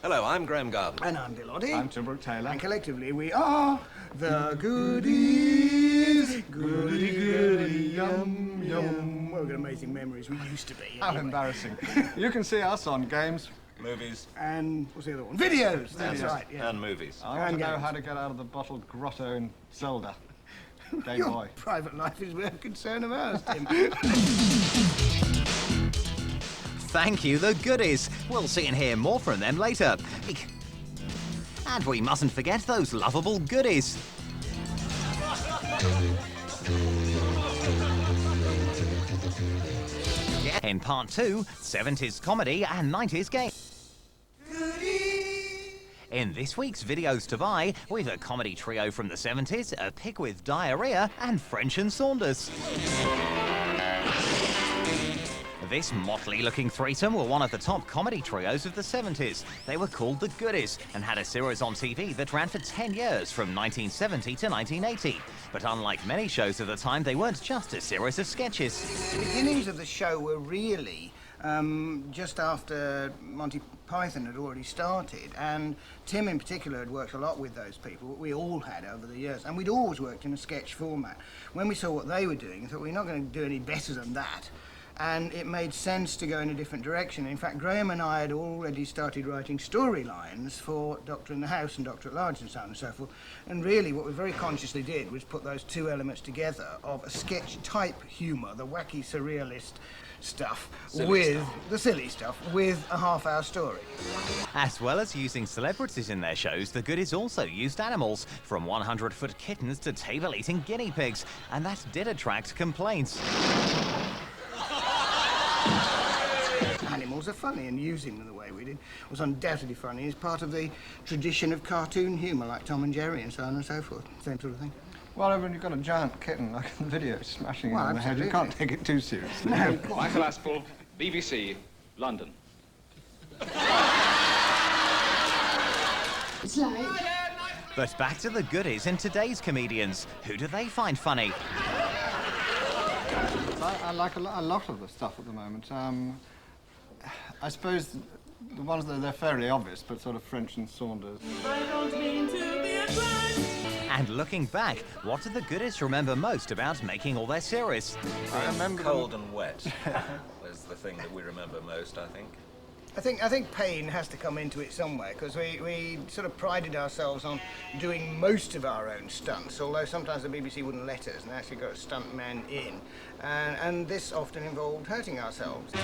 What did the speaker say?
Hello, I'm Graham Garden. And I'm Bill Oddie. I'm Tim Brooke Taylor. And collectively we are the Goodies. Goody, goody, yum, yum. What amazing memories we used to be. How embarrassing. You can see us on games, Movies. And what's the other one? Videos. That's Videos. right. Yeah. And movies. I want to know games. how to get out of the bottled grotto in Zelda. Game Your Boy. private life is no concern of ours, Tim. Thank you, the Goodies. We'll see and hear more from them later. And we mustn't forget those lovable goodies. In part 2, 70s comedy and 90s game. In this week's Videos to Buy, we've a comedy trio from the 70s, a pig with diarrhea, and French and Saunders. This motley-looking threesome were one of the top comedy trios of the 70s. They were called The Goodies and had a series on TV that ran for 10 years, from 1970 to 1980. But unlike many shows of the time, they weren't just a series of sketches. The beginnings of the show were really just after Monty Python had already started, and Tim in particular had worked a lot with those people. We all had over the years, and we'd always worked in a sketch format. When we saw what they were doing, we thought we're not going to do any better than that. And it made sense to go in a different direction. In fact, Graham and I had already started writing storylines for Doctor in the House and Doctor at Large and so on and so forth. And really what we very consciously did was put those two elements together of a sketch-type humour, the wacky surrealist stuff, the silly stuff, with a half-hour story. As well as using celebrities in their shows, the Goodies also used animals, from 100-foot kittens to table-eating guinea pigs, and that did attract complaints. Animals are funny, and using them the way we did was undoubtedly funny. It's part of the tradition of cartoon humour, like Tom and Jerry and so on and so forth. Same sort of thing. Well, when you've got a giant kitten, like in the video, smashing it Well, on the head, you absolutely. can't take it too seriously. No, of course. Michael Aspel, BBC, London. It's like... But back to the Goodies and today's comedians. Who do they find funny? I like a lot of the stuff at the moment. I suppose the ones that they're fairly obvious, but sort of French and Saunders. And looking back, what do the Goodies remember most about making all their series? I remember Cold and wet was the thing that we remember most, I think. I think pain has to come into it somewhere, because we sort of prided ourselves on doing most of our own stunts, although sometimes the BBC wouldn't let us and actually got a stuntman in. And this often involved hurting ourselves.